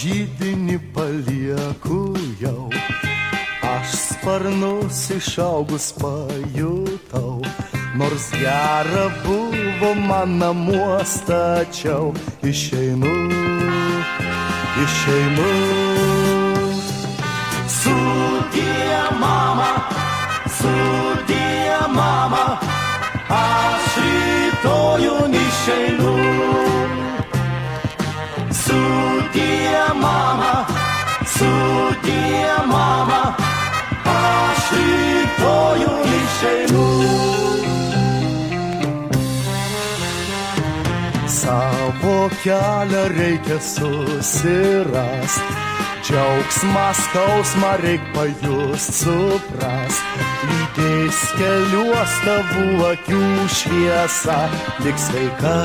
žydinį palieku jau, aš sparnus išaugus pajutau, nors gera buvo man namuos, tačiau išeinu. Sudie mama, aš rytojun išeinu. Sudie mama, aš rytojun išeinu. Savo kelią reikia susirast, džiaugsmą, skausmą reik pajust, suprast. Lydės keliuos tavų akių šviesa, lik sveika.